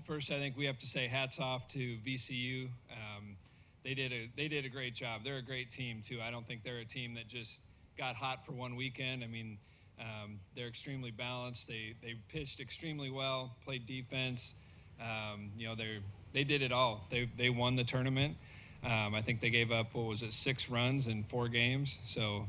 first, I think we have to say hats off to VCU. They did a great job. They're a great team too. I don't think they're a team that just got hot for one weekend. I mean, they're extremely balanced. They pitched extremely well, played defense. They did it all. They won the tournament. I think they gave up 6 runs in 4 games. So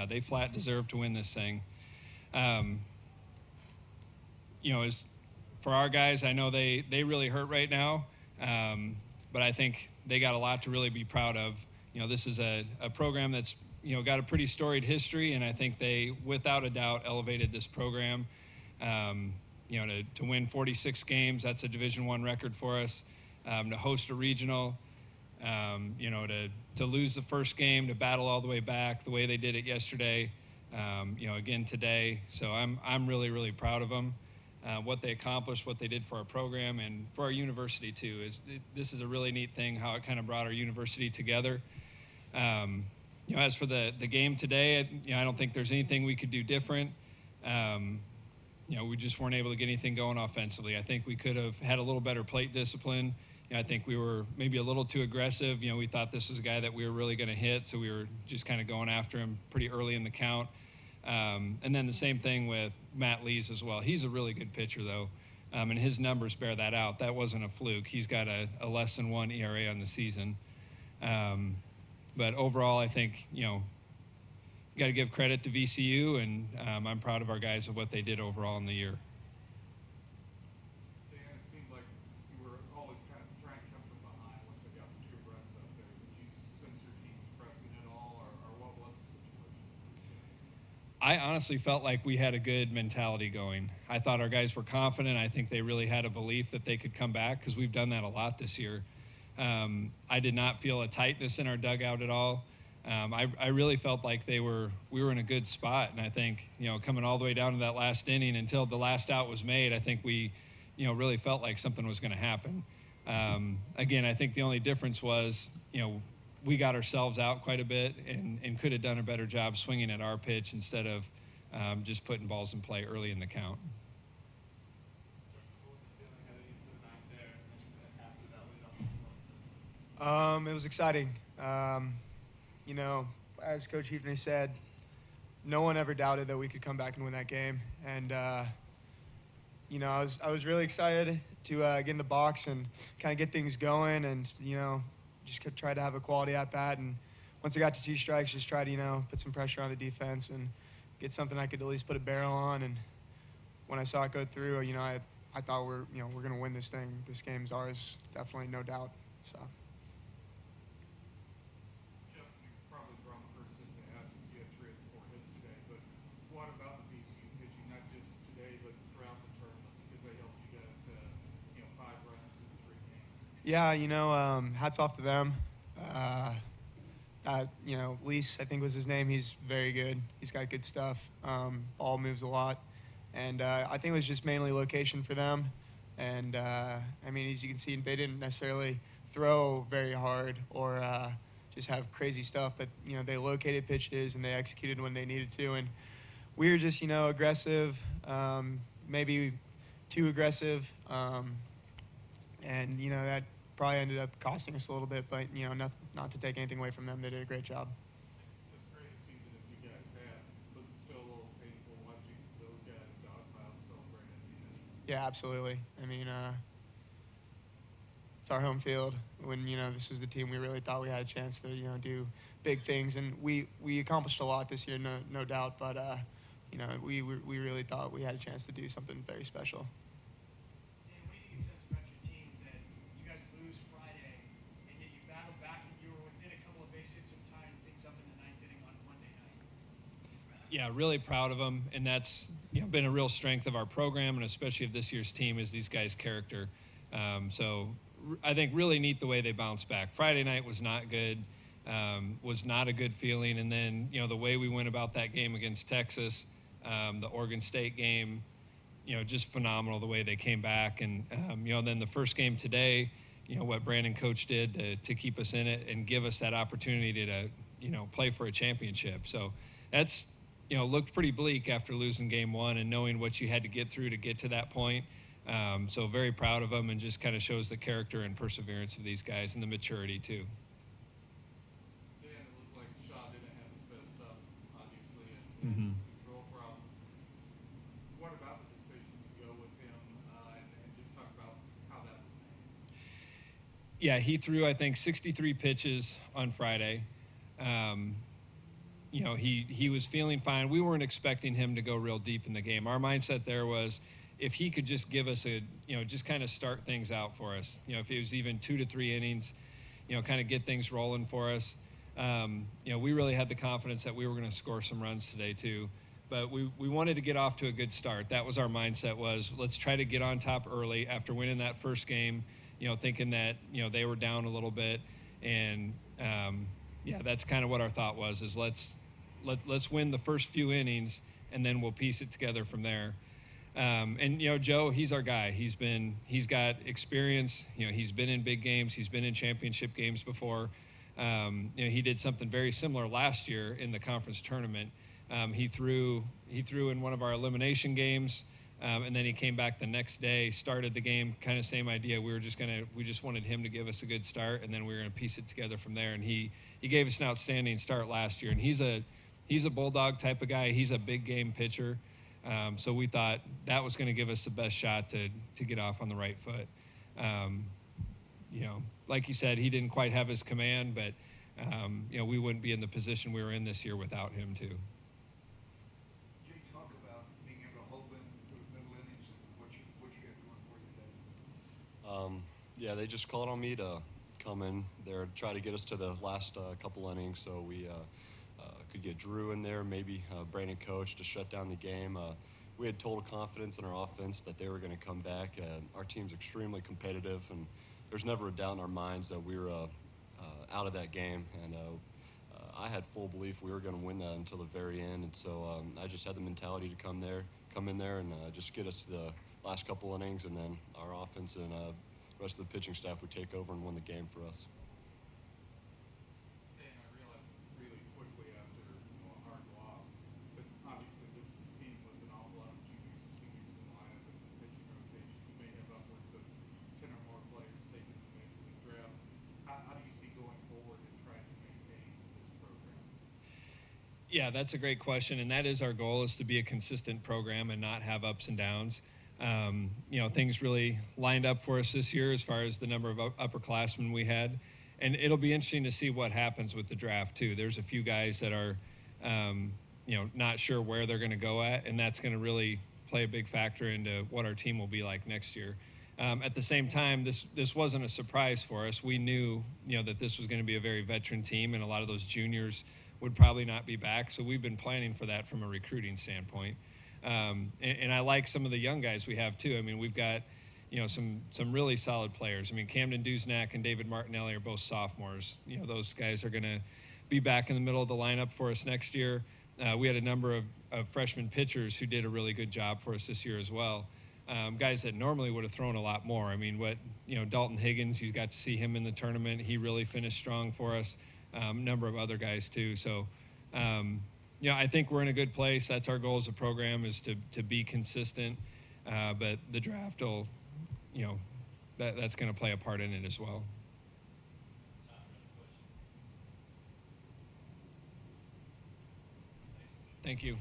they flat deserved to win this thing. As for our guys, I know they really hurt right now, but I think they got a lot to really be proud of. This is a program that's got a pretty storied history, and I think they, without a doubt, elevated this program. To win 46 games, that's a Division I record for us. To host a regional, to lose the first game, to battle all the way back the way they did it yesterday, again today. So I'm really, really proud of them. What they accomplished, what they did for our program, and for our university too. This is a really neat thing, how it kind of brought our university together. As for the game today, I don't think there's anything we could do different. We just weren't able to get anything going offensively. I think we could have had a little better plate discipline. I think we were maybe a little too aggressive. We thought this was a guy that we were really going to hit, so we were just kind of going after him pretty early in the count. And then the same thing with Matt Lees as well. He's a really good pitcher, though, and his numbers bear that out. That wasn't a fluke. He's got a less than 1 ERA on the season. But overall, I think, you got to give credit to VCU, and I'm proud of our guys of what they did overall in the year. Dan, it seemed like you were always kind of trying to come from behind once they got the 2 runs up there. Did you sense your team was pressing at all, or what was the situation? I honestly felt like we had a good mentality going. I thought our guys were confident. I think they really had a belief that they could come back, because we've done that a lot this year. I did not feel a tightness in our dugout at all. I really felt like we were in a good spot, and I think, coming all the way down to that last inning until the last out was made, I think we, really felt like something was going to happen. Again, I think the only difference was, we got ourselves out quite a bit and could have done a better job swinging at our pitch instead of just putting balls in play early in the count. It was exciting. As Coach Heafney said, no one ever doubted that we could come back and win that game. And, I was really excited to get in the box and kind of get things going and, just try to have a quality at-bat. And once I got to 2 strikes, just try to, put some pressure on the defense and get something I could at least put a barrel on. And when I saw it go through, I thought we're going to win this thing. This game's ours, definitely, no doubt. So. What about the VCU pitching, not just today, but throughout the tournament, because they helped you guys to, 5 runs in 3 games? Yeah, hats off to them. Lease, I think was his name. He's very good. He's got good stuff. Ball moves a lot. And I think it was just mainly location for them. And, as you can see, they didn't necessarily throw very hard or just have crazy stuff. But, they located pitches and they executed when they needed to. And we were just, aggressive, maybe too aggressive. And, that probably ended up costing us a little bit. But, not to take anything away from them. They did a great job. As great a season as you guys had, was it still a little painful watching those guys dogpile and celebrate at the end? Yeah, absolutely. It's our home field. When, this was the team we really thought we had a chance to, do big things. And we accomplished a lot this year, no doubt. But, we really thought we had a chance to do something very special. Dan, what do you think it says about your team that you guys lose Friday, and yet you battled back and you were within a couple of base hits of tying things up in the 9th inning on Monday night? Yeah, really proud of them, and that's been a real strength of our program, and especially of this year's team, is these guys' character. So I think really neat the way they bounced back. Friday night was not good, was not a good feeling, and then the way we went about that game against Texas, the Oregon State game, just phenomenal the way they came back, and then the first game today, what Brandon Coach did to keep us in it and give us that opportunity to play for a championship. So that's looked pretty bleak after losing game 1 and knowing what you had to get through to get to that point. So very proud of him, and just kind of shows the character and perseverance of these guys and the maturity too. Dan, it looked like Shaw didn't have his best stuff, obviously, Mm-hmm. and control problems. What about the decision to go with him, and just talk about how that was made? Yeah, he threw, I think, 63 pitches on Friday. You know, he was feeling fine. We weren't expecting him to go real deep in the game. Our mindset there was, if he could just give us a, you know, just kind of start things out for us. You know, if it was even 2 to 3 innings, you know, kind of get things rolling for us. You know, we really had the confidence that we were going to score some runs today too. But we wanted to get off to a good start. That was our mindset, was let's try to get on top early after winning that first game, you know, thinking that, you know, they were down a little bit. And, yeah, that's kind of what our thought was, is let's win the first few innings, and then we'll piece it together from there. And, you know, Joe, he's our guy. He's got experience. You know, he's been in big games. He's been in championship games before. You know, he did something very similar last year in the conference tournament. He threw in one of our elimination games, and then he came back the next day, started the game, kind of same idea. We just wanted him to give us a good start, and then we were going to piece it together from there. And he gave us an outstanding start last year. And he's a bulldog type of guy. He's a big game pitcher. So we thought that was going to give us the best shot to get off on the right foot. You know, like you said, he didn't quite have his command, but you know, we wouldn't be in the position we were in this year without him too. Jay, talk about being able to hold them through the middle innings and what you got going for you today. Yeah, they just called on me to come in there, try to get us to the last couple innings, so we could get Drew in there, maybe Brandon Coach to shut down the game. We had total confidence in our offense that they were going to come back. Our team's extremely competitive, and there's never a doubt in our minds that we were out of that game. And I had full belief we were going to win that until the very end. And so I just had the mentality to come in there, and just get us to the last couple innings, and then our offense and rest of the pitching staff would take over and win the game for us. Dan, I realized really quickly after a hard loss, but obviously this team with an awful lot of juniors and seniors in the lineup and the pitching rotation. You may have upwards of 10 or more players taken in the major league draft. How do you see going forward and trying to maintain this program? Yeah, that's a great question, and that is our goal, is to be a consistent program and not have ups and downs. You know, things really lined up for us this year as far as the number of upperclassmen we had, and it'll be interesting to see what happens with the draft too. There's a few guys that are, you know, not sure where they're going to go at, and that's going to really play a big factor into what our team will be like next year. At the same time, this wasn't a surprise for us. We knew, you know, that this was going to be a very veteran team, and a lot of those juniors would probably not be back. So we've been planning for that from a recruiting standpoint. And I like some of the young guys we have too. I mean, we've got, you know, some really solid players. I mean, Camden Duznak and David Martinelli are both sophomores. You know, those guys are going to be back in the middle of the lineup for us next year. We had a number of freshman pitchers who did a really good job for us this year as well. Guys that normally would have thrown a lot more. I mean, Dalton Higgins, you got to see him in the tournament. He really finished strong for us. A number of other guys too. So, you know, I think we're in a good place. That's our goal as a program, is to be consistent. But the draft will, you know, that's going to play a part in it as well. Thank you.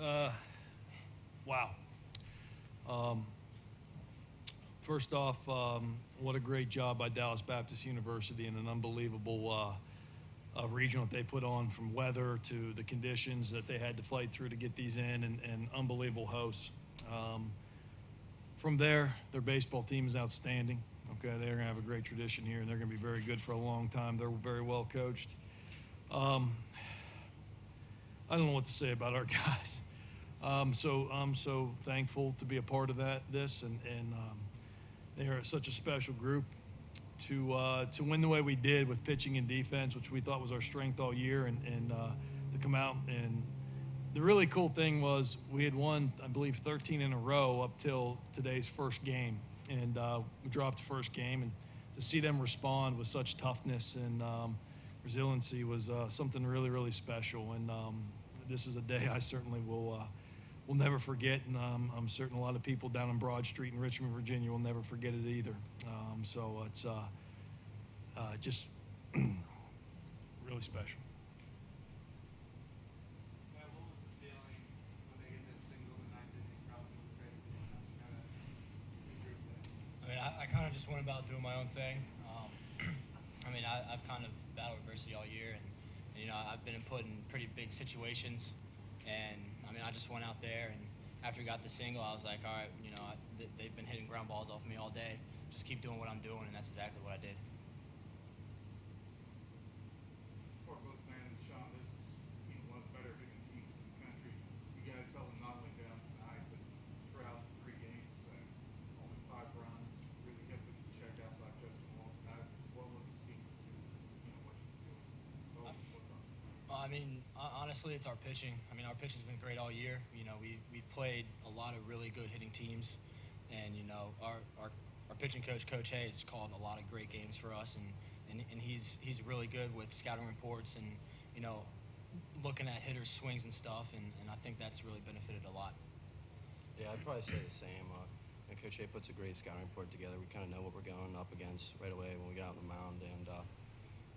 Wow. First off, what a great job by Dallas Baptist University and an unbelievable regional that they put on, from weather to the conditions that they had to fight through to get these in, and unbelievable hosts. From there, their baseball team is outstanding. Okay, they're going to have a great tradition here, and they're going to be very good for a long time. They're very well coached. I don't know what to say about our guys. I'm so thankful to be a part of this, and they are such a special group. To win the way we did with pitching and defense, which we thought was our strength all year, and to come out. And the really cool thing was we had won, I believe, 13 in a row up till today's first game, and we dropped the first game. And to see them respond with such toughness and resiliency was something really, really special. And this is a day I certainly will never forget, and I'm certain a lot of people down on Broad Street in Richmond, Virginia will never forget it either. So it's just really special. Matt, what was the feeling when they hit that single in the ninth inning? Crowd was crazy. How did you kind of regroup that? I mean, I kind of just went about doing my own thing. I mean, I've kind of battled adversity all year, and you know, I've been put in pretty big situations, and I mean, I just went out there, and after we got the single, I was like, all right, you know, they've been hitting ground balls off me all day. Just keep doing what I'm doing, and that's exactly what I did. For both Matt and Sean, this is one of the better hitting teams in the country. You guys held them not only down tonight, but throughout the 3 games, only 5 runs. Really kept it in check outside Justin Walls. What was the secret to, you know, what you doing? I mean, honestly, it's our pitching. I mean, our pitching's been great all year. You know, we've played a lot of really good hitting teams, and you know, our pitching coach, Coach Hayes, called a lot of great games for us, and he's really good with scouting reports and, you know, looking at hitters' swings and stuff, and I think that's really benefited a lot. Yeah, I'd probably say the same. And Coach A puts a great scouting report together. We kind of know what we're going up against right away when we get out on the mound, and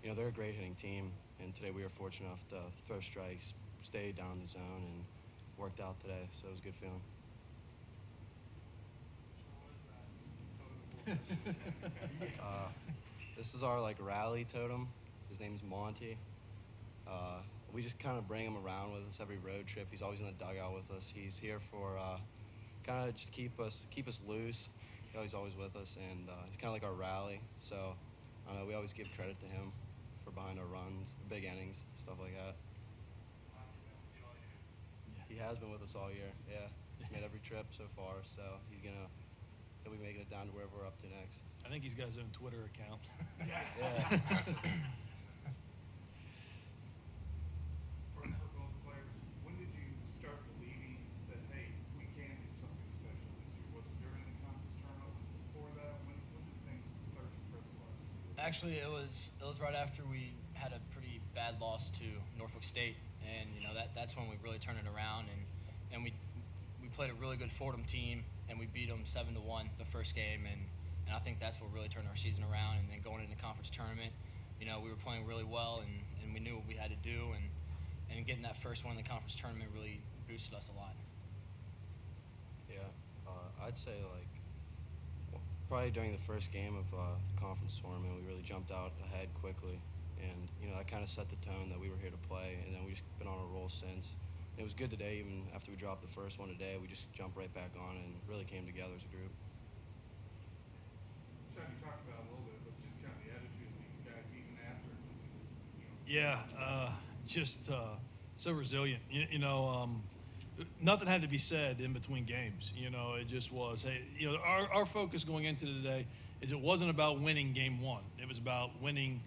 you know, they're a great hitting team. And today we were fortunate enough to throw strikes, stay down in the zone, and worked out today. So it was a good feeling. This is our rally totem. His name's Monty. We just kind of bring him around with us every road trip. He's always in the dugout with us. He's here for kind of just keep us loose. He's always with us, and he's kind of like our rally. So I don't know, we always give credit to him for behind our runs, big innings, stuff like that. He has been with us all year. Yeah, he's made every trip so far. So he'll be making it down to wherever we're up to next. I think he's got his own Twitter account. Yeah. For both players, when did you start believing that, hey, we can do something special this year? Was it during the conference tournament? Was it before that? When did things start to crystallize? Actually, it was right after we had a pretty bad loss to Norfolk State, and you know, that's when we really turned it around, and we played a really good Fordham team, and we beat them 7-1 the first game, and I think that's what really turned our season around. And then going into the conference tournament, you know, we were playing really well, and we knew what we had to do, and getting that first one in the conference tournament really boosted us a lot. Yeah, I'd say probably during the first game of conference tournament, we really jumped out ahead quickly, and you know, that kind of set the tone that we were here to play, and then we just been on a roll since. And it was good today, even after we dropped the first one today, we just jumped right back on and really came together as a group. Sean, you talked about it a little bit, but just kind of the attitude of these guys even after, you know. Yeah, just so resilient. You know, nothing had to be said in between games. You know, it just was, hey, you know, our focus going into today is it wasn't about winning game 1. It was about winning,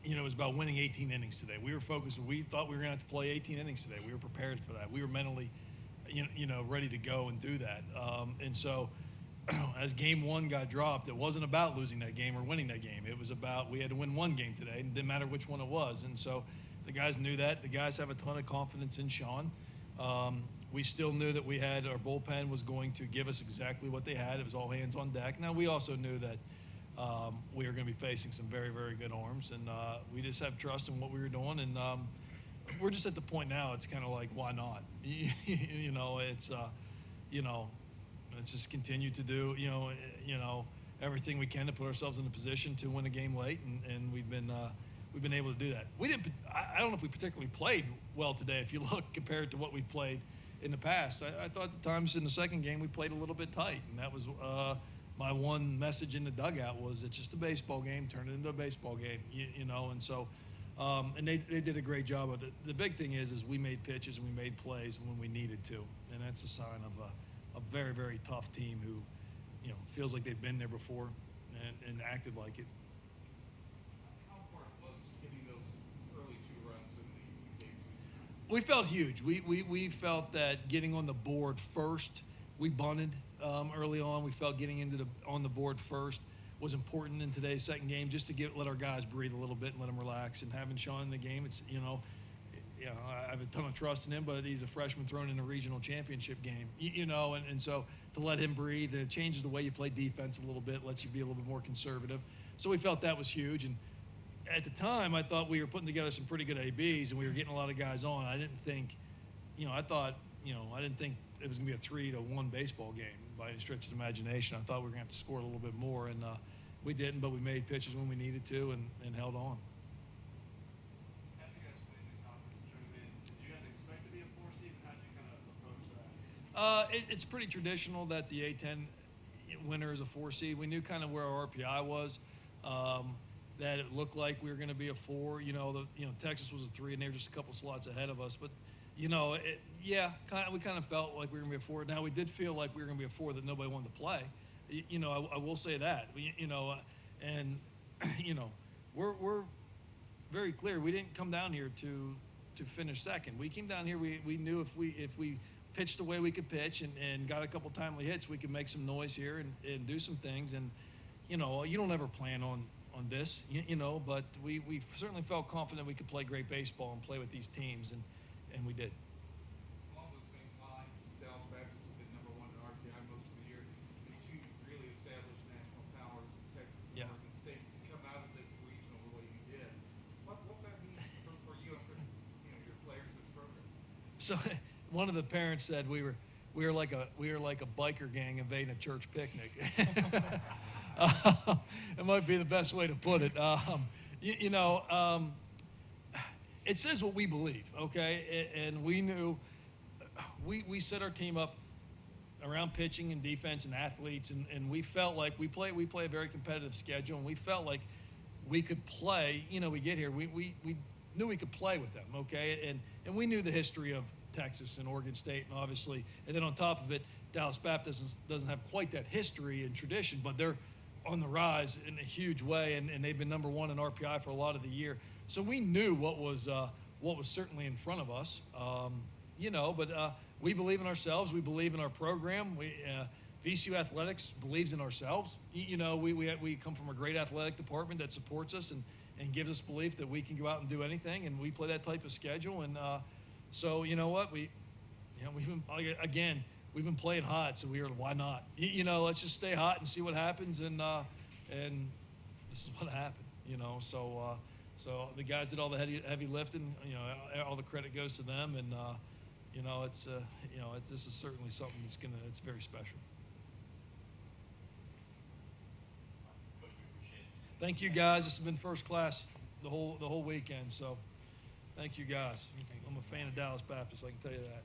you know, it was about winning 18 innings today. We were focused. We thought we were going to have to play 18 innings today. We were prepared for that. We were mentally, you know, ready to go and do that. And so as game 1 got dropped, it wasn't about losing that game or winning that game. It was about we had to win one game today. It didn't matter which one it was. And so the guys knew that. The guys have a ton of confidence in Sean. We still knew that we had our bullpen was going to give us exactly what they had. It was all hands on deck. Now, we also knew that we were going to be facing some very, very good arms, and we just have trust in what we were doing. And we're just at the point now. It's kind of like, why not? You know, you know, let's just continue to do, everything we can to put ourselves in a position to win a game late, and we've been able to do that. I don't know if we particularly played well today. If you look compared to what we played in the past, I thought at times in the second game we played a little bit tight, and that was my one message in the dugout was it's just a baseball game. Turn it into a baseball game, and so. And they did a great job of it. The big thing is we made pitches and we made plays when we needed to, and that's a sign of a very, very tough team who, feels like they've been there before and acted like it. How important was getting those early 2 runs in the game? We felt huge. We felt that getting on the board first, we bunted early on. We felt getting on the board first was important in today's second game, just to let our guys breathe a little bit and let them relax. And having Sean in the game, it's I have a ton of trust in him, but he's a freshman thrown in a regional championship game, and so to let him breathe, and it changes the way you play defense a little bit, lets you be a little bit more conservative. So we felt that was huge. And at the time, I thought we were putting together some pretty good ABs, and we were getting a lot of guys on. I didn't think, I didn't think it was going to be a 3-1 baseball game by any stretch of the imagination. I thought we were going to have to score a little bit more, and we didn't, but we made pitches when we needed to and held on. After you guys played the conference tournament, did you guys expect to be a 4 seed, and how did you kind of approach that? It's pretty traditional that the A10 winner is a 4 seed. We knew kind of where our RPI was, that it looked like we were going to be a 4. Texas was a 3, and they were just a couple slots ahead of us. But, we kind of felt like we were going to be a 4. Now, we did feel like we were going to be a 4 that nobody wanted to play. I will say that. We're very clear. We didn't come down here to finish second. We came down here. We knew if we pitched the way we could pitch and got a couple timely hits, we could make some noise here and do some things. And you don't ever plan on this, but we certainly felt confident we could play great baseball and play with these teams, and we did. Along those same lines, Dallas Baptist has been number 1 in RPI most of the year. The 2 really established national powers, Texas and Yeah. Oregon State, to come out of this regional the way you did. What's that mean for you and for your players in this program? So one of the parents said we were like a biker gang invading a church picnic. It might be the best way to put it. It says what we believe, okay? And we knew we set our team up around pitching and defense and athletes, and we felt like we play a very competitive schedule, and we felt like we could play. We get here, we knew we could play with them, okay? And we knew the history of Texas and Oregon State, and obviously, and then on top of it, Dallas Baptist doesn't have quite that history and tradition, but they're on the rise in a huge way, and they've been number 1 in RPI for a lot of the year. So we knew what was certainly in front of us, but we believe in ourselves. We believe in our program. VCU Athletics believes in ourselves. We come from a great athletic department that supports us and gives us belief that we can go out and do anything, and we play that type of schedule. And so we've been playing hot, so we were, why not? Let's just stay hot and see what happens, and this is what happened. So the guys did all the heavy lifting. All the credit goes to them, and this is certainly something it's very special. Coach, we appreciate it. Thank you guys. This has been first class the whole weekend. So thank you guys. I'm a fan of Dallas Baptist. I can tell you that.